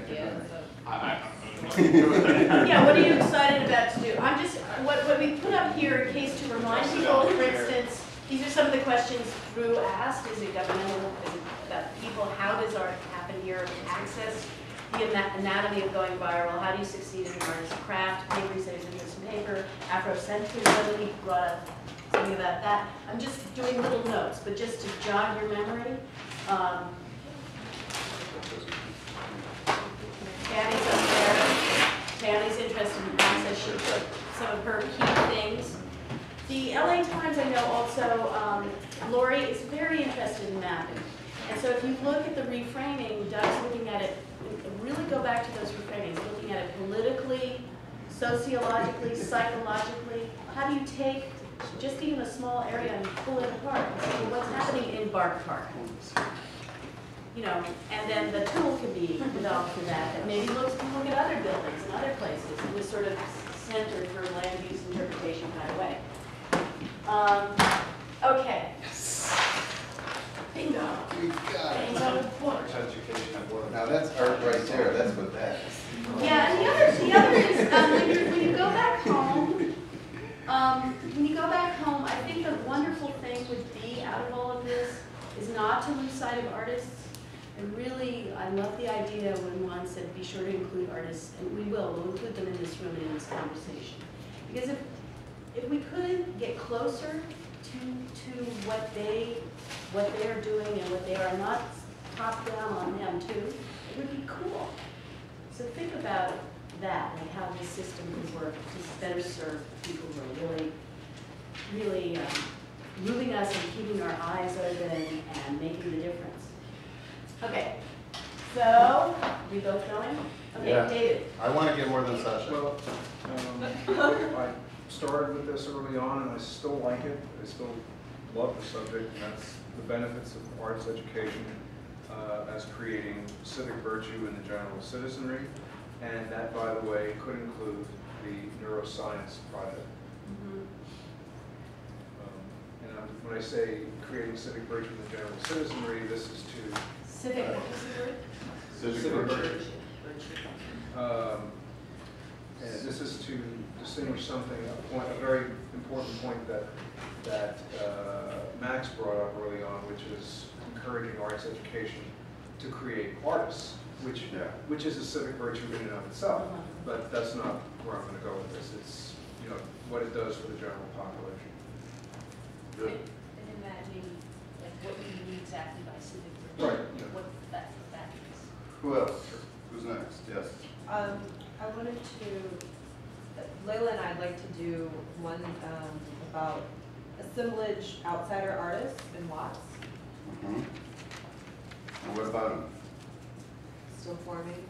ideas. Yeah, what are you excited about to do? I'm just, what we put up here in case to remind people, for instance, these are some of the questions Drew asked. Is it governmental? Is it about people? How does art happen here? Access, the anatomy of going viral. How do you succeed in an artist's craft? Paper says interest in paper. Afrocentrism, he brought up something about that. I'm just doing little notes, but just to jog your memory. Tammy's up there. Tammy's interested in access. She put some of her key things. The LA Times, I know also, Lori is very interested in mapping. And so if you look at the reframing, Doug's looking at it, really go back to those reframings, looking at it politically, sociologically, psychologically. How do you take just even a small area and pull it apart and see what's happening in Bark Park? You know, and then the tool can be developed for that. And maybe look at other buildings and other places in this sort of center for land use interpretation kind of way. Okay. Bingo. We got it. Bingo. Arts education at work. Now that's art right there. That's what that is. Yeah, and the other is when you go back home, I think the wonderful thing would be out of all of this is not to lose sight of artists. And really, I love the idea when Juan said, be sure to include artists, and we'll include them in this room and in this conversation. Because if we could get closer to what they're doing and what they are, not top down on them too, it would be cool. So think about that, like how this system could work to better serve people who are really moving us and keeping our eyes open and making the difference. Okay, so we both going? Okay, Yeah. David. I want to get more than Sasha. Well, I started with this early on, and I still like it. I still love the subject, and that's the benefits of arts education as creating civic virtue in the general citizenry. And that, by the way, could include the neuroscience project. When I say creating civic virtue in the general citizenry, this is to Civic, what was the word? Civic virtue. And this is to distinguish something, a very important point that Max brought up early on, which is encouraging arts education to create artists, which is a civic virtue in and of itself. But that's not where I'm going to go with this. It's what it does for the general population. Good. And imagine like what you mean exactly by civic virtue. Right. Yeah. What that is. Who else? Who's next? Yes. I wanted to, Layla and I'd like to do one about assemblage outsider artists in Watts. And what about him? Still forming.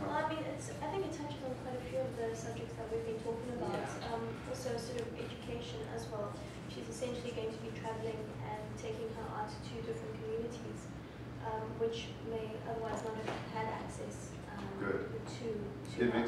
Well, I mean, I think it touches on quite a few of the subjects that we've been talking about. Yeah. Also, sort of education as well. She's essentially going to be traveling and taking her art to different communities, which may otherwise not have had access Good. to Giving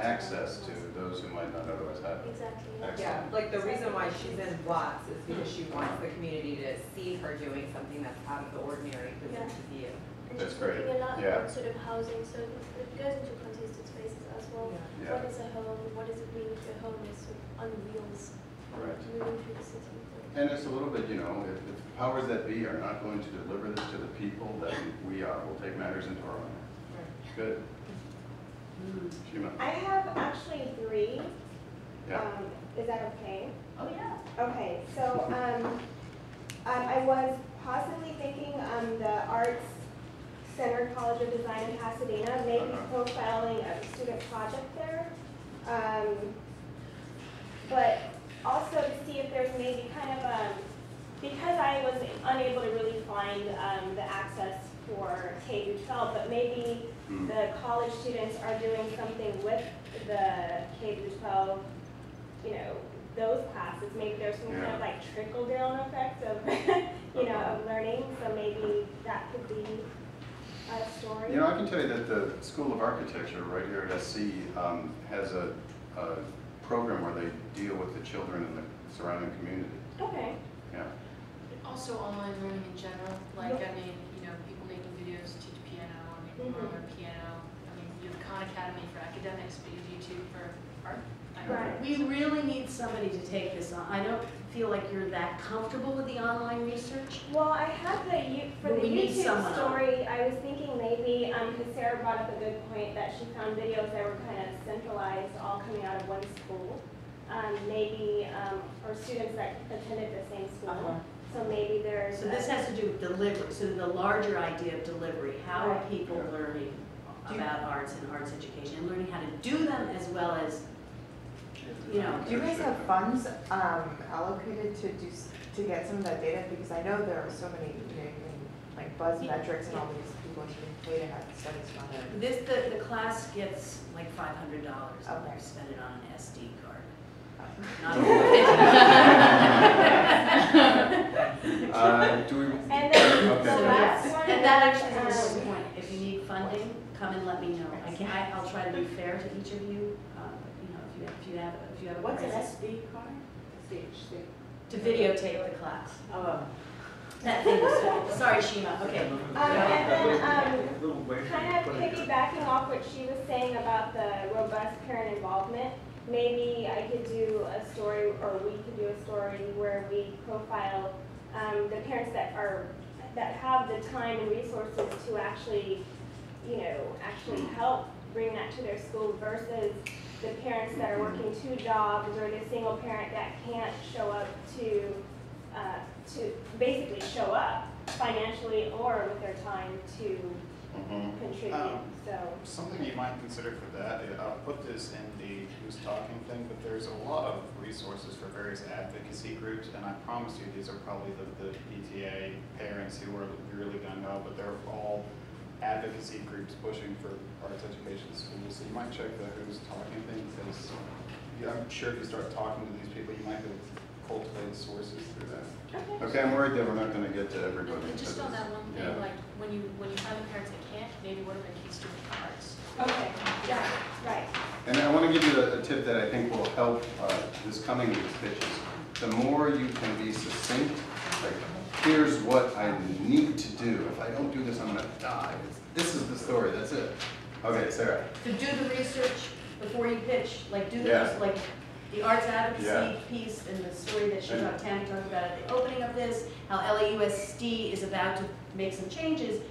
access to those who might not otherwise have it. Exactly. Excellent. Yeah, like the reason why she's in Watts is because she wants the community to see her doing something that's out of the ordinary for them to view. And That's she's great. looking a lot Yeah. at sort of housing, so it goes into contested spaces as well. Yeah. What is a home? What does it mean if your home is sort of on wheels, Right. moving through the city? And it's a little bit, if the powers that be are not going to deliver this to the people, then we will take matters into our own hands. Good. Shima. I have actually 3. Yeah. Is that okay? Oh yeah. Okay, so I was possibly thinking the Arts Center College of Design in Pasadena, maybe profiling a student project there. But also to see if there's maybe kind of because I was unable to really find the access for K-12, but maybe the college students are doing something with the K-12, those classes. Maybe there's some kind of like trickle down effect of, of learning. So maybe that could be a story. I can tell you that the School of Architecture right here at SC has a program where they deal with the children in the surrounding community. Okay. Yeah. Also online learning in general, like, I mean, people making videos teach piano, people learn piano, Academy for academics, but use YouTube for art. Right. We really need somebody to take this on. I don't feel like you're that comfortable with the online research. Well, I have for But the we need YouTube someone on. story, I was thinking maybe, because Sarah brought up a good point that she found videos that were kind of centralized, all coming out of one school. Maybe, or students that attended the same school. So maybe there's. So this has to do with delivery, so the larger idea of delivery. How are Right. people learning about arts and arts education, and learning how to do them as well as, you know. Do you guys have funds allocated to get some of that data? Because I know there are so many, you know, like Buzzmetrics and all these people you can pay to have studies run it. The class gets like $500, and Okay. we spend it on an SD card. Do we? And then Okay. the last one. And that actually is an important point. If you need funding, come and let me know. I'll try to be fair to each of you, you know, if you have a What's an crisis. SD card? To videotape the class. Oh. That thing was, sorry Shima, okay. And then, Little way for kind of putting it. piggybacking off what she was saying about the robust parent involvement, maybe I could do a story, or we could do a story where we profile the parents that have the time and resources to actually, you know, actually help bring that to their school versus the parents that are working 2 jobs or the single parent that can't show up to basically show up financially or with their time to contribute, so. Something you might consider for that, I'll put this in the who's talking thing, but there's a lot of resources for various advocacy groups, and I promise you these are probably the PTA parents who are really gonna know, but they're all advocacy groups pushing for arts education in schools. So you might check the who's talking thing, because I'm sure if you start talking to these people, you might be able to cultivate sources through that. Okay, I'm worried that we're not gonna get to everybody. And just for on this. that one thing, Yeah. like when you find the parents that can't, maybe what are their kids doing for arts? Okay, yeah, right. And I want to give you a tip that I think will help this coming week's pitches. The more you can be succinct, like, here's what I need to do. If I don't do this, I'm going to die. This is the story, that's it. Okay, Sarah. To do the research before you pitch, like do the, Yeah. like the arts advocacy Yeah. piece and the story that And- Tammy talked about at the opening of this, how LAUSD is about to make some changes.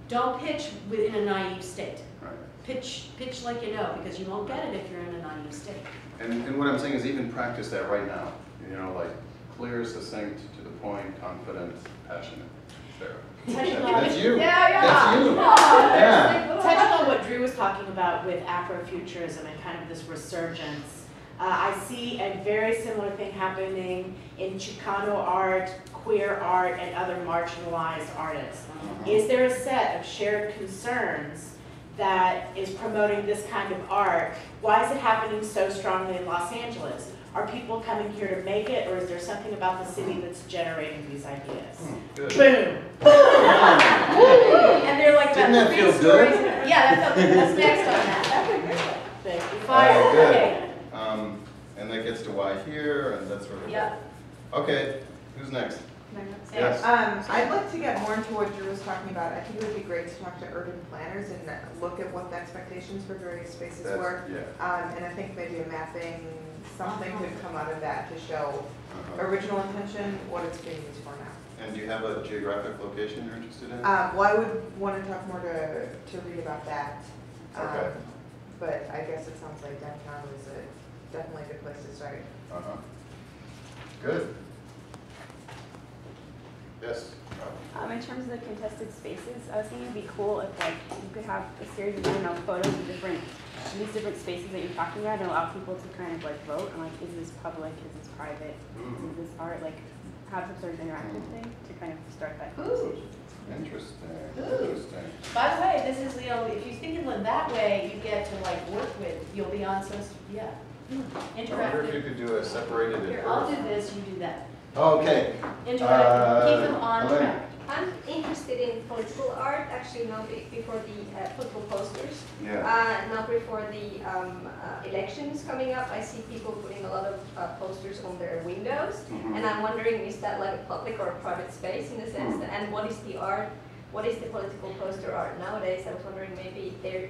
Don't pitch within a naive state. Right. Pitch like you know, because you won't get it if you're in a naive state. And what I'm saying is even practice that right now. You know, like clear, succinct, to the point, confident, passionate. Sarah. That's you. That's you. Yeah. Touching on what Drew was talking about with Afrofuturism and kind of this resurgence, I see a very similar thing happening in Chicano art, queer art, and other marginalized artists. Is there a set of shared concerns that is promoting this kind of art? Why is it happening so strongly in Los Angeles? Are people coming here to make it, or is there something about the city that's generating these ideas? Good. Boom! And they're like, Didn't that feel good? stories. Yeah, that's next on that. Thank you. Fire. Oh, good. Okay. And that gets to why here and that sort of. Yep. Okay, who's next? Yes. I'd like to get more into what Drew was talking about. I think it would be great to talk to urban planners and look at what the expectations for various spaces That's- were. Yeah. And I think maybe a mapping, something could come out of that to show Uh-huh. original intention, what it's being used for now. And do you have a geographic location you're interested in? Well, I would want to talk more to read about that. Okay. But I guess it sounds like downtown is definitely a good place to start. Uh-huh. Good. Yes. In terms of the contested spaces, I was thinking it'd be cool if like you could have a series of, I don't know, photos of these different spaces that you're talking about and allow people to kind of like vote on like, is this public, is this private, is this art, like have some sort of interactive thing to kind of start that conversation. Interesting. Interesting. By the way, this is, you know, if you think of it that way, you get to like work with, you'll be on some, yeah, I wonder if you interactive. could do a separated. Here, I'll do this, you do that. Okay. Interactive, keep them on Elaine. track. I'm interested in political art, actually not before the football posters. Yeah. Not before the elections coming up. I see people putting a lot of posters on their windows. Mhm. And I'm wondering, is that like a public or a private space in a sense? And what is the art what is the political poster art nowadays. I was wondering maybe there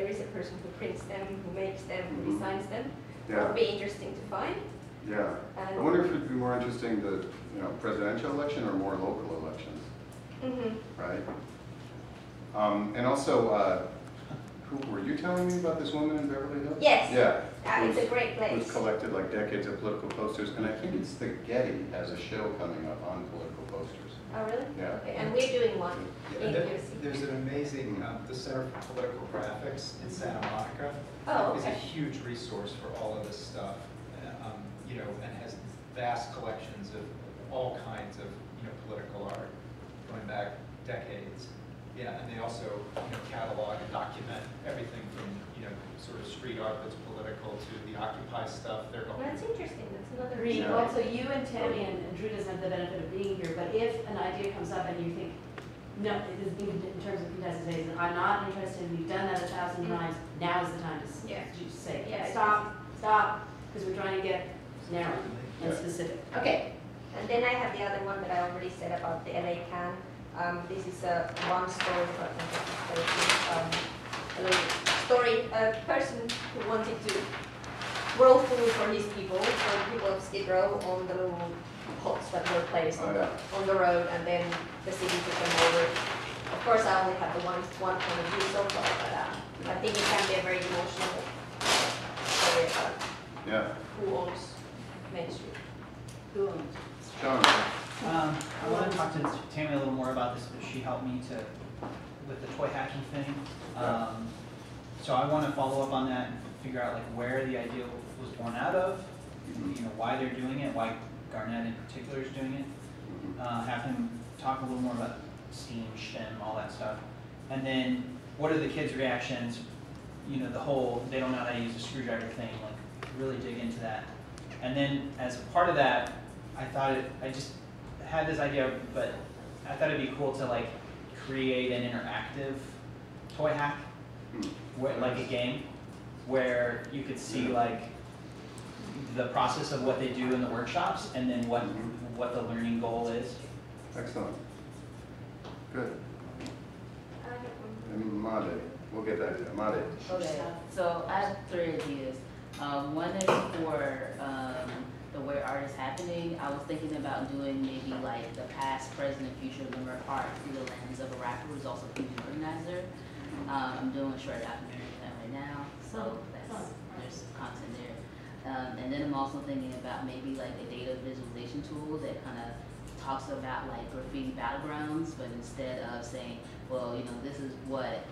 is a person who prints them, who makes them, who designs them. That Yeah, would be interesting to find. yeah. I And, wonder if it'd be more interesting the, presidential election or more local elections, Mhm. right? And also, who, were you telling me about this woman in Beverly Hills? Yes. Yeah. It's a great Who's place. collected like decades of political posters, and I think it's the Getty has a show coming up on political posters. Oh, really? Yeah. Okay, and we're doing one Yeah, in there- UC. There's an amazing, the Center for Political Graphics in Santa Monica. Oh, Is a okay. huge resource for all of this stuff, and has vast collections of all kinds of, political art going back decades. Yeah, and they also, catalog and document everything from, sort of street art that's political to the Occupy stuff. They're going. That's interesting, that's another. Reed, Yeah. also you and Tammy and Drew doesn't have the benefit of being here, but if an idea comes up and you think, no, it is in terms of contested spaces, I'm not interested, we've done that 1,000 times, now is the time to Yeah. say, Yeah. stop, because we're trying to get narrow and Yeah. specific. Okay, and then I have the other one that I already said about the LA Can. This is a one story, a little story, a person who wanted to grow food for his people, for the people of Skid Row, on the little pots that were placed Oh, yeah. on the road, and then the city took them over. Of course, I only have the one point of view so far, but I think it can be a very emotional story about Yeah. who owns Main Street. Who owns? John, I want to talk to Tammy a little more about this, but she helped me with the toy hacking thing. So I want to follow up on that and figure out like where the idea was born out of, why they're doing it, why Garnett in particular is doing it. Have him talk a little more about STEAM, STEM, all that stuff. And then what are the kids' reactions? The whole, they don't know how to use a screwdriver thing, like really dig into that. And then as part of that, I just had this idea, but I thought it'd be cool to like create an interactive toy hack, like a game, where you could see like the process of what they do in the workshops and then what the learning goal is. excellent. Good. And Made, we'll get back to that. Made. Okay, so I have 3 ideas. One is for the way art is happening. I was thinking about doing maybe like the past, present, and future of Limerick art through the lens of a rapper who's also a community organizer. I'm doing a short documentary on that right now, so there's content there. And then I'm also thinking about maybe like a data visualization tool that kind of talks about like graffiti battlegrounds, but instead of saying, well, this is what,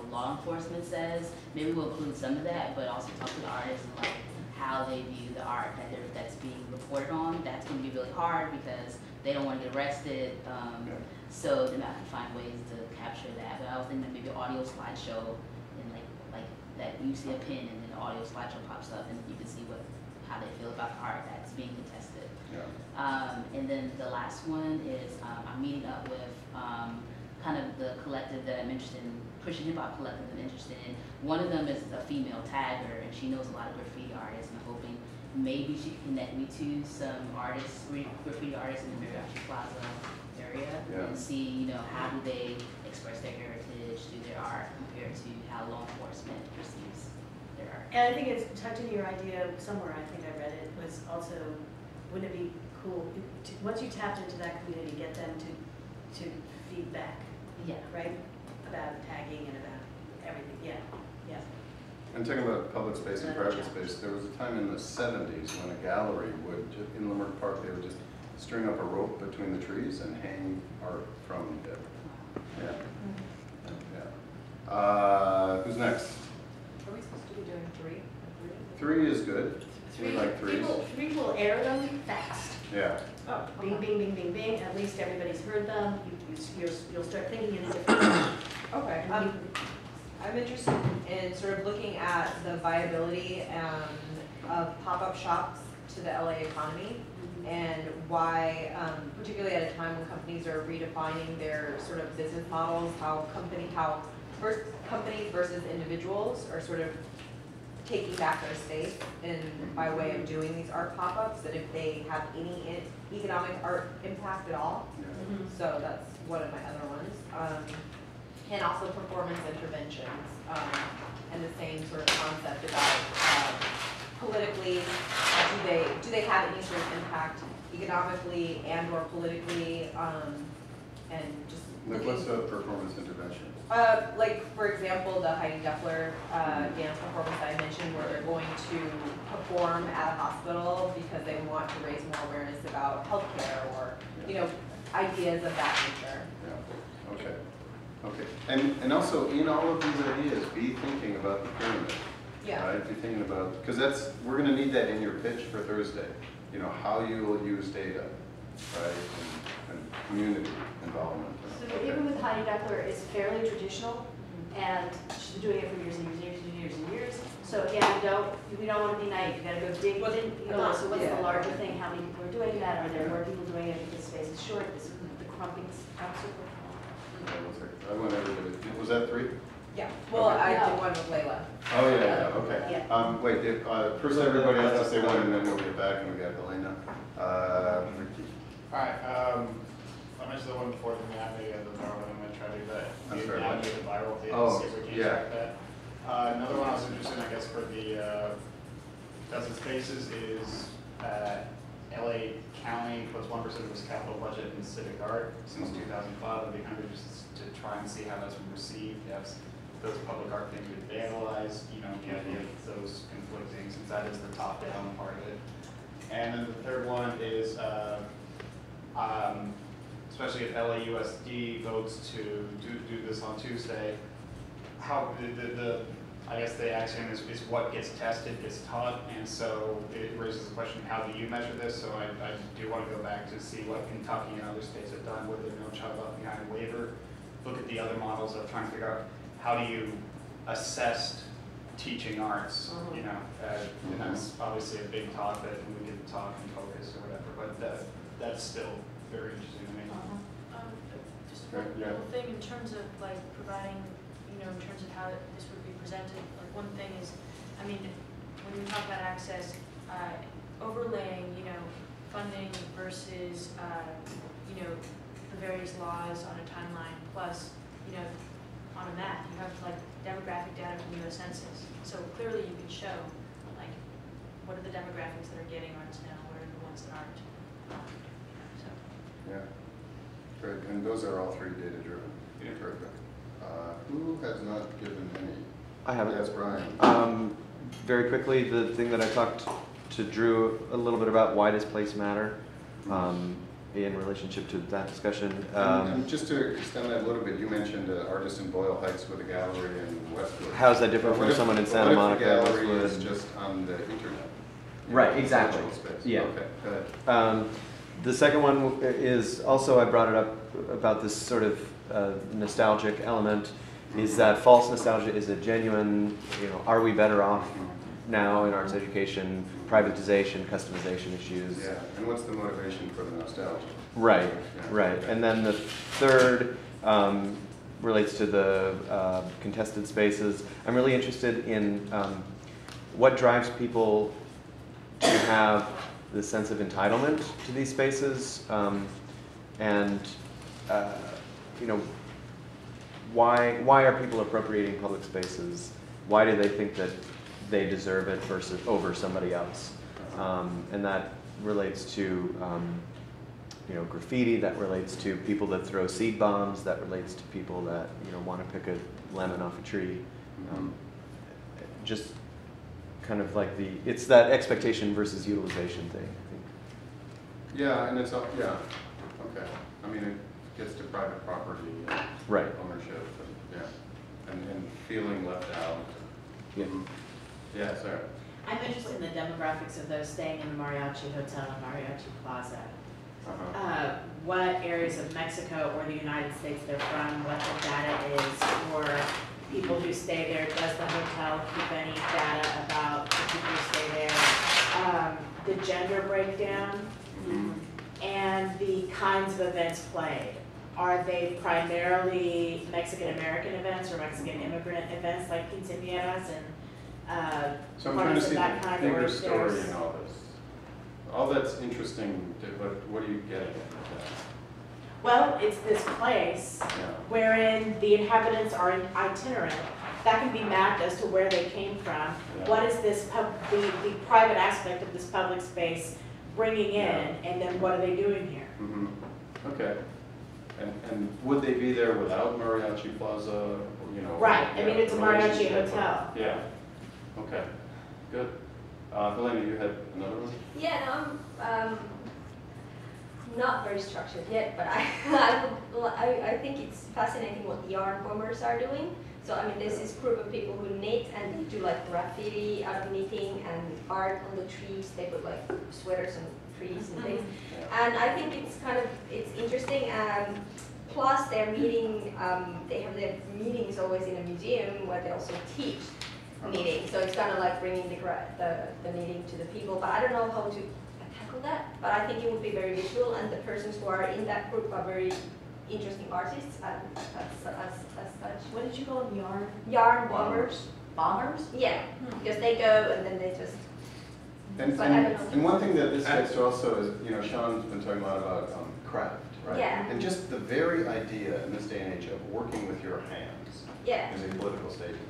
law enforcement says, maybe we'll include some of that, but also talk to the artists and like how they view the art that's being reported on. That's going to be really hard because they don't want to get arrested. So then I have to find ways to capture that. But I was thinking maybe an audio slideshow and like that you see a pin and then the audio slideshow pops up and you can see how they feel about the art that's being contested. Yeah. And then the last one is I'm meeting up with kind of the collective that I'm interested in, Christian hip hop collective that I'm interested in. One of them is a female tagger and she knows a lot of graffiti artists, and I'm hoping maybe she can connect me to some artists, graffiti artists in the Mariachi Plaza area and see, how do they express their heritage through their art compared to how law enforcement perceives their art. And I think it's tucked into your idea somewhere, I think I read it, was also, wouldn't it be cool, once you tapped into that community, get them to feed back, right? About tagging and about everything, yeah. And talking about public space and private space, there was a time in the 70s when a gallery would, in Limerick Park, they would just string up a rope between the trees and hang art from it. Yeah. Yeah. Who's next? Are we supposed to be doing 3? 3 is good. We like 3s. Three will air them fast. Yeah. Oh, bing, bing, bing, bing, bing, at least everybody's heard them, you'll start thinking in a different way. Okay, I'm interested in sort of looking at the viability of pop-up shops to the LA economy and why, particularly at a time when companies are redefining their sort of business models, how companies versus individuals are sort of taking back their space by way of doing these art pop-ups, and if they have any economic art impact at all. So that's one of my other ones. and also performance interventions, and the same sort of concept about politically, do they have any sort of impact economically and or politically, and just Like looking. what's a performance intervention? Like, for example, the Heidi Duffler dance performance that I mentioned, where they're going to perform at a hospital because they want to raise more awareness about healthcare or, you know, ideas of that nature. Yeah, okay, okay. And also, in all of these ideas, be thinking about the pyramid. Yeah. Right, be thinking about, because that's, we're gonna need that in your pitch for Thursday. You know, how you will use data, right, and community involvement. So the paper with Heidi Duckler is fairly traditional, and she's been doing it for years and years and years and years and years. So again, we don't want to be naive. You gotta go dig in, you know, so what's the larger thing? How many people are doing that? Are there more people doing it because space is short? This is the crumping super. I went everybody, was that 3? Yeah, well, Okay. I did one with Layla. Oh, yeah, okay. Yeah. Wait, first everybody has to say one, and then we'll get back, and we got Elena. Ricky. Alright, I mentioned the one before, the maybe the viral one, I'm gonna try to do that. I'm The sorry, analogy what? of the viral data, Oh, see if we can yeah. track that. Another one I was interested in, I guess, for the dozen spaces is LA County puts 1% of its capital budget in civic art since 2005. I'd be kind of just to try and see how that's been received. Yes, those public art things would vandalize, you know, the idea of those conflicting, since that is the top-down part of it. And then the third one is, especially if LAUSD votes to do this on Tuesday, how I guess the axiom is what gets tested gets taught, and so it raises the question, how do you measure this? So I do want to go back to see what Kentucky and other states have done, where there's no child left behind waiver. Look at the other models of trying to figure out how do you assess teaching arts, you know, and that's obviously a big talk that we can talk and focus or whatever, but that's still very interesting to me. Just Okay, one yeah. little thing in terms of like providing, you know, in terms of how this would be presented. Like one thing is, I mean, when we talk about access, overlaying, you know, funding versus, you know, the various laws on a timeline, plus, you know, on a map, you have like demographic data from the U.S. Census. So clearly you can show, like, what are the demographics that are getting arts now, what are the ones that aren't. So. Yeah, great, and those are all 3 data-driven. Yeah. Terrific. Who has not given any? I haven't. Yes, Brian. Very quickly, the thing that I talked to Drew a little bit about, why does place matter, in relationship to that discussion. And just to extend that a little bit, you mentioned an artist in Boyle Heights with a gallery in Westwood. How is that different from someone in Santa Monica? What if the gallery is Westwood? just on the internet? Right, exactly. Virtual space. Yeah. Okay, go ahead. The second one is also, I brought it up about this sort of nostalgic element, is that false nostalgia is a genuine, you know, are we better off now in arts education, privatization, customization issues. Yeah, and what's the motivation for the nostalgia? Right, Yeah, right. okay. And then the third relates to the contested spaces. I'm really interested in what drives people to have the sense of entitlement to these spaces, and you know, why are people appropriating public spaces? Why do they think that they deserve it versus over somebody else? And that relates to you know, graffiti, that relates to people that throw seed bombs, that relates to people that, you know, want to pick a lemon off a tree. Just kind of like it's that expectation versus utilization thing, I think. Yeah, and it's, yeah, okay. I mean, it gets to private property and Right. ownership, and, yeah, and feeling left out. Yeah. Yeah, Sarah. I'm interested in the demographics of those staying in the Mariachi Hotel and Mariachi Plaza. What areas of Mexico or the United States they're from, what the data is for people who stay there. Does the hotel keep any data about the people who stay there? The gender breakdown and the kinds of events played. Are they primarily Mexican-American events or Mexican immigrant events like quinceañeras and So I'm trying to see that the kind, bigger or story there's- in all this. All that's interesting, but what are you getting at with that? Well, it's this place wherein the inhabitants are itinerant. That can be mapped as to where they came from. Yeah. What is this the private aspect of this public space bringing in, and then what are they doing here? Mhm. Okay. And would they be there without Mariachi Plaza, or, you know? Right, I mean, yeah, it's a mariachi relationship? hotel. Yeah, okay, good. Helena, you had another one? Yeah, no, I'm not very structured yet, but I think it's fascinating what the yarn bombers are doing. So I mean, there's this group of people who knit and do like graffiti out of knitting and art on the trees. They put like sweaters on trees and things. And I think it's interesting. Plus, they're meeting. They have their meetings always in a museum where they also teach knitting. So it's kind of like bringing the knitting to the people. But I don't know how to tackle that. But I think it would be very visual, and the persons who are in that group are very interesting artists as such. What did you call them, yarn? Yarn bombers. Bombers? Yeah, because they go and then they just. And, But I don't know. and one thing that this gets to also is, you know, Sean's been talking a lot about craft, right? Yeah. And just the very idea in this day and age of working with your hands Yeah. is a political statement.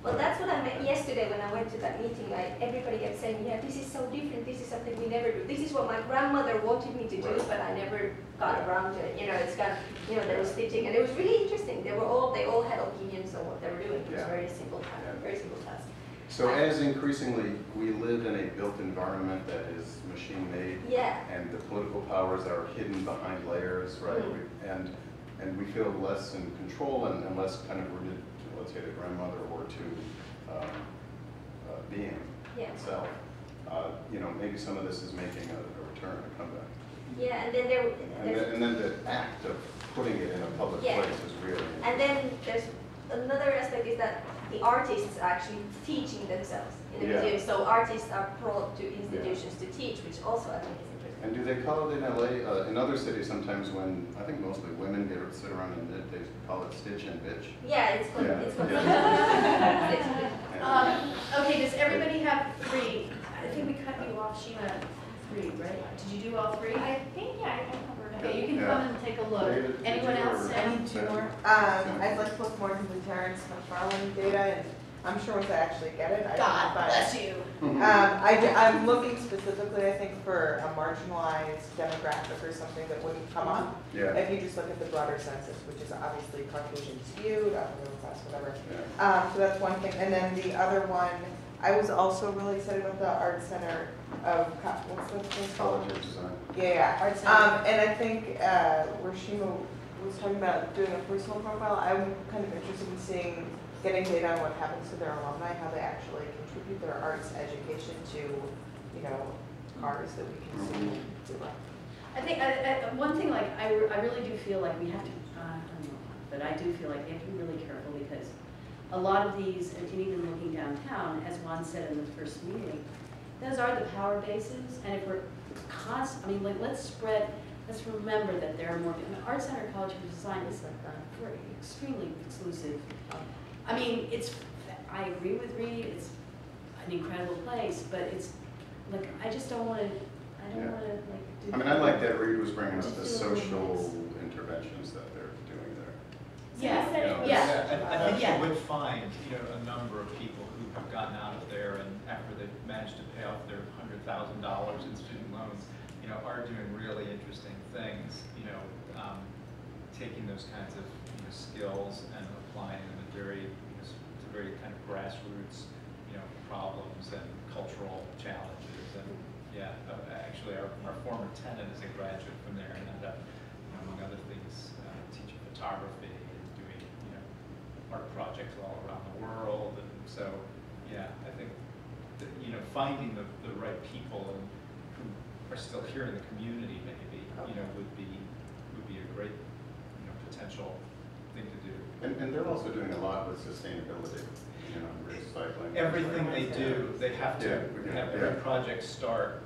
Well, that's what I meant yesterday when I went to that meeting. Like everybody kept saying, "Yeah, this is so different. This is something we never do. This is what my grandmother wanted me to do, Right. but I never got Yeah. around to it." You know, it's got, you know, they were stitching, and it was really interesting. They all had opinions on what they were doing. It was Yeah. very simple, very simple task. So as increasingly we live in a built environment that is machine-made, Yeah. and the political powers are hidden behind layers, right? Mhm. And we feel less in control and less kind of rooted to, let's say, the grandmother or to being Yeah. itself. You know, maybe some of this is making a return, a comeback. Yeah, and then And then the act of putting it in a public Yeah. place is really. And then there's another aspect is that the artists are actually teaching themselves in the Yeah. museum. So artists are brought to institutions to teach, which also I think is interesting. And do they call it in LA? In other cities, sometimes when, I think mostly women get to sit around and knit, they call it stitch and bitch. Yeah, it's called, Yeah. it's called. Okay, does everybody have 3? I think we cut you off, Shima, 3, right? Did you do all 3? I think, yeah, I covered it. Okay, you can come and take a look. David, did Anyone you else? or- Any 2 more? I'd like to look more into the Terrence McFarland data, and I'm sure once I actually get it, I can God find bless it. you. I'm looking specifically, I think, for a marginalized demographic or something that wouldn't come up. Yeah. If you just look at the broader census, which is obviously Caucasian skewed, upper middle class, whatever. Yeah. So that's one thing. And then the other one, I was also really excited about the Art Center of, what's the place called? College of Design. Yeah, Art yeah. Center. And I think where Shima was talking about doing a personal profile, I'm kind of interested in seeing, getting data on what happens to their alumni, how they actually contribute their arts education to, you know, cars that we can see. I think, one thing, like, I really do feel like we have to, I don't know, but I do feel like we have to be really careful because a lot of these, and even looking downtown, as Juan said in the first meeting, those are the power bases, and if we're I mean, like, let's remember that there are more, and the Art Center College of Design is like very extremely exclusive. I mean, I agree with Reed, it's an incredible place, but it's, like, I just don't want to, like, do. I mean, I like that Reed was bringing up Just the do a little social interventions that they're doing there. Yeah, I think Yeah. you would find, you know, a number of people who have gotten out of there and after they've managed to pay off their $100,000 in student loans, you know, are doing really interesting things, you know, taking those kinds of, you know, skills and applying them at very, you know, to very kind of grassroots, you know, problems and cultural challenges. And yeah, actually our former tenant is a graduate from there and ended up, you know, among other things, teaching photography and doing, you know, art projects all around the world. And so, yeah, I think that, you know, finding the right people and who are still here in the community maybe, you know, would be a great, you know, potential thing to do. And they're also doing a lot with sustainability, you know, recycling. Everything they do, they have to Yeah, have every project start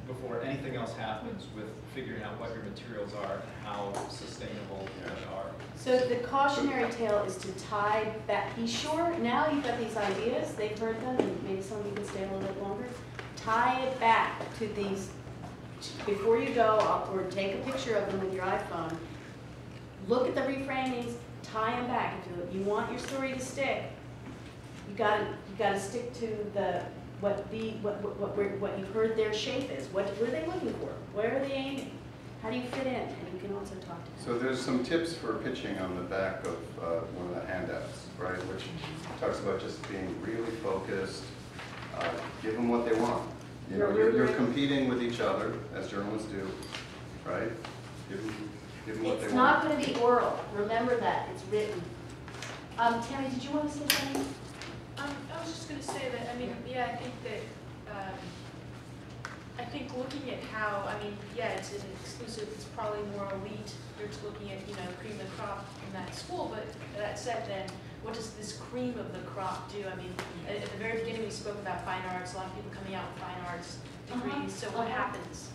before anything else happens with figuring out what your materials are and how sustainable they are. So the cautionary tale is to tie back, be sure, now you've got these ideas, they've heard them, and maybe some of you can stay a little bit longer. Tie it back to these, before you go, or take a picture of them with your iPhone, look at the reframings, tie them back. If you want your story to stick, you gotta stick to what you've heard their shape is. What are they looking for? Where are they aiming? How do you fit in? And you can also talk to them. So there's some tips for pitching on the back of one of the handouts, right? Which talks about just being really focused, give them what they want. You know, you're competing with each other, as journalists do, right? Give them what they want. It's not going to be oral. Remember that. It's written. Tammy, did you want to say something? I was just going to say that, I mean, yeah, I think that, I think looking at how, I mean, yeah, it's an exclusive, it's probably more elite, you're just looking at, you know, cream of the crop in that school, but that said, then, what does this cream of the crop do? I mean, at the very beginning, we spoke about fine arts, a lot of people coming out with fine arts degrees, so what happens?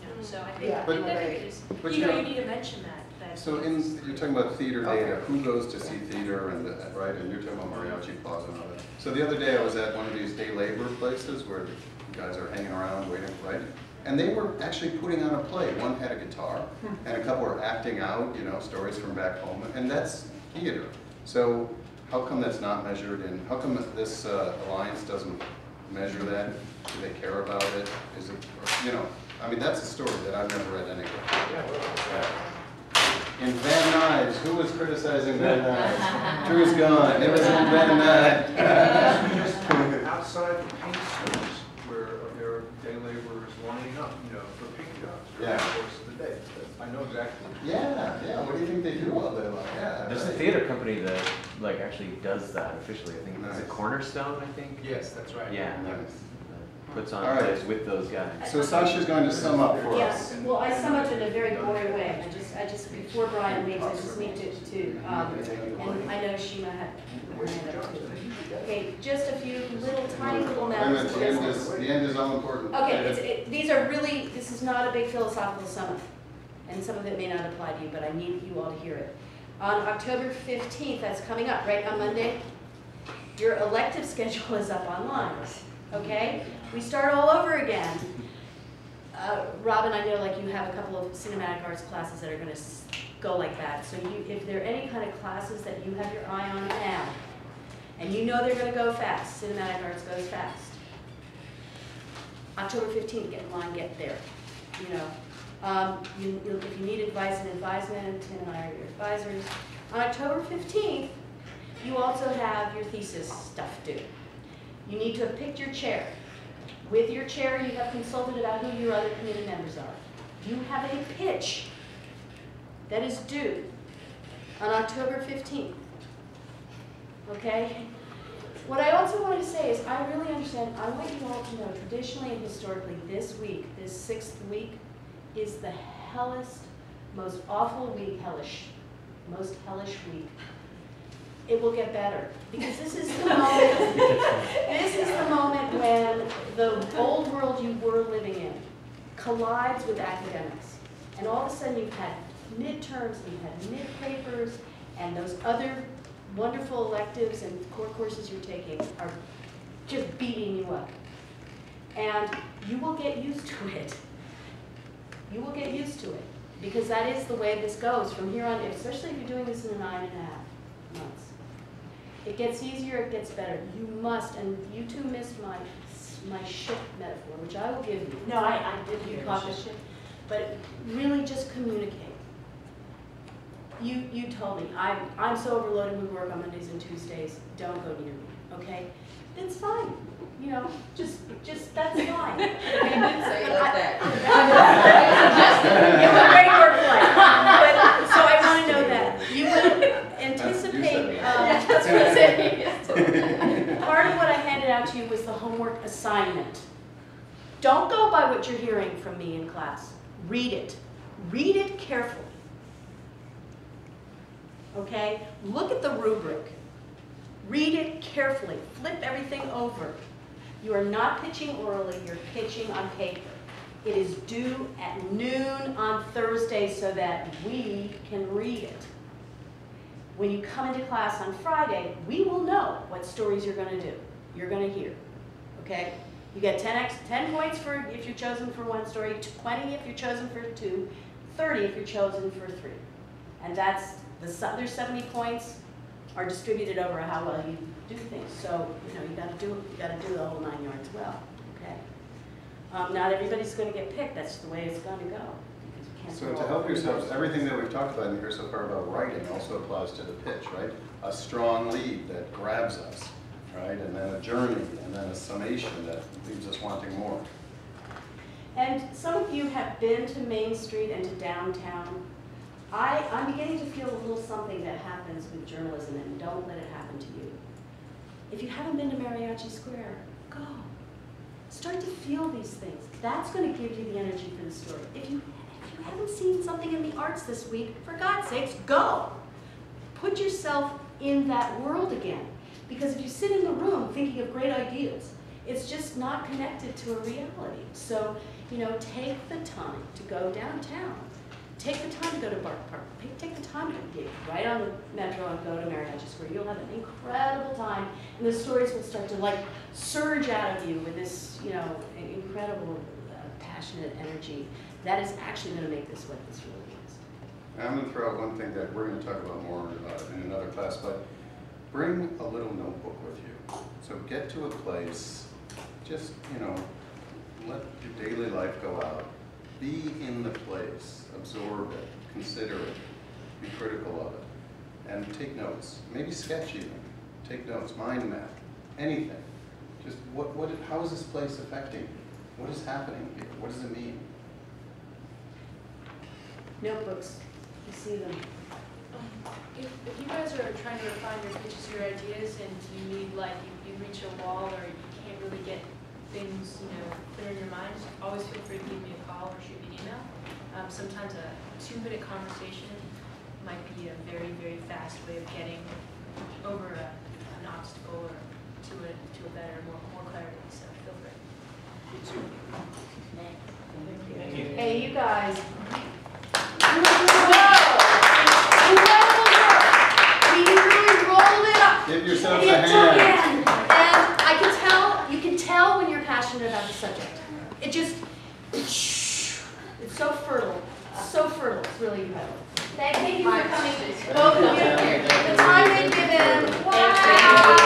You know, so I think, Yeah. I think that is, But you know, you need to mention that. So you're talking about theater data, who goes to see theater, and right, and you're talking about Mariachi Plaza and all that. So the other day I was at one of these day labor places where the guys are hanging around waiting, right? And they were actually putting on a play. One had a guitar, and a couple were acting out, you know, stories from back home, and that's theater. So how come that's not measured in, how come this alliance doesn't measure that? Do they care about it? Is it, you know, I mean, that's a story that I've never read anywhere. Yeah. In Van Nuys, who was criticizing Van Nuys? Drew's gone. It was in Van Nuys. Outside the paint stores, where there are day laborers lining up, you know, for paint jobs during the course of the day. I know exactly. Yeah. What do you think they do all day long? Yeah. There's a theater company that like actually does that officially. I think it's a Nice. Cornerstone. I think. Yes, that's right. Yeah. Nice. Puts on All right. plays with those guys. So Sasha's going to sum up for us. Yes, well, I sum up in a very boring way. I just, before Brian leaves, I just need to, and I know Shima had her hand up too. Okay, just a few little, tiny little Wait a minute, matters. the end is all important. Okay, these are really, this is not a big philosophical summit, and some of it may not apply to you, but I need you all to hear it. On October 15th, that's coming up, right, on Monday, your elective schedule is up online, okay? We start all over again. Robin, I know like you have a couple of cinematic arts classes that are going to go like that. So if there are any kind of classes that you have your eye on now, and you know they're going to go fast, cinematic arts goes fast. October 15th, get in line, get there. You know, if you need advice and advisement, Tim and I are your advisors. On October 15th, you also have your thesis stuff due. You need to have picked your chair. With your chair, you have consulted about who your other committee members are. You have a pitch that is due on October 15th. Okay? What I also want to say is I really understand, I want you all to know traditionally and historically this week, this 6th week, is the hellest, most awful week, most hellish week. It will get better because this is the moment. This is the moment when the old world you were living in collides with academics, and all of a sudden you've had midterms, you've had mid-papers, and those other wonderful electives and core courses you're taking are just beating you up, and you will get used to it. You will get used to it because that is the way this goes from here on, especially if you're doing this in 9.5 months. It gets easier, it gets better. You must, and you two missed my ship metaphor, which I will give you. No, I did You hear caught the ship. But really just communicate. You told me, I'm so overloaded with work on Mondays and Tuesdays, don't go near me, okay? It's fine, you know, just that's fine. You didn't say it like that. It was great work life. But, so I want to know that. You will anticipate, part of what I handed out to you was the homework assignment. Don't go by what you're hearing from me in class. Read it. Read it carefully. Okay? Look at the rubric. Read it carefully. Flip everything over. You are not pitching orally, you're pitching on paper. It is due at noon on Thursday so that we can read it. When you come into class on Friday, we will know what stories you're going to do. You're going to hear. Okay? You get 10 points for if you're chosen for one story, 20 if you're chosen for 2, 30 if you're chosen for 3. And that's, the other 70 points are distributed over how well you do things. So, you know, you gotta do the whole 9 yards well, okay? Not everybody's gonna get picked, that's the way it's gonna go. Because we can't So do to all help of yourselves, them. everything that we've talked about in here so far about writing also applies to the pitch, right? A strong lead that grabs us, right? And then a journey, and then a summation that leaves us wanting more. And some of you have been to Main Street and to downtown. I'm beginning to feel a little something that happens with journalism, and don't let it happen to you. If you haven't been to Mariachi Square, go. Start to feel these things. That's going to give you the energy for the story. If you haven't seen something in the arts this week, for God's sakes, go. Put yourself in that world again. Because if you sit in the room thinking of great ideas, it's just not connected to a reality. So, you know, take the time to go downtown. Take the time to go to Bark Park. Take the time to get right on the metro and go to Mariachi Square. You'll have an incredible time, and the stories will start to like surge out of you with this, you know, incredible, passionate energy that is actually going to make this what this really is. I'm going to throw out one thing that we're going to talk about more in another class, but bring a little notebook with you. So get to a place, just, you know, let your daily life go out. Be in the place, absorb it, consider it, be critical of it, and take notes. Maybe sketch even. Take notes, mind map, anything. Just how is this place affecting you? What is happening here? What does it mean? Notebooks, you see them. If you guys are trying to refine your pitches, your ideas, and you need like you reach a wall or you can't really get things, you know, clear in your mind, always feel free to give me a call or shoot me an email. Sometimes a 2-minute conversation might be a very, very fast way of getting over an obstacle or to a better, more clarity. So feel free. Thank you. Hey, you guys. Give yourselves a hand. And I can tell, you can tell when you're passionate about the subject. It just, it's so fertile, it's really incredible. Thank you for coming. Both of you. The time they've given. Wow.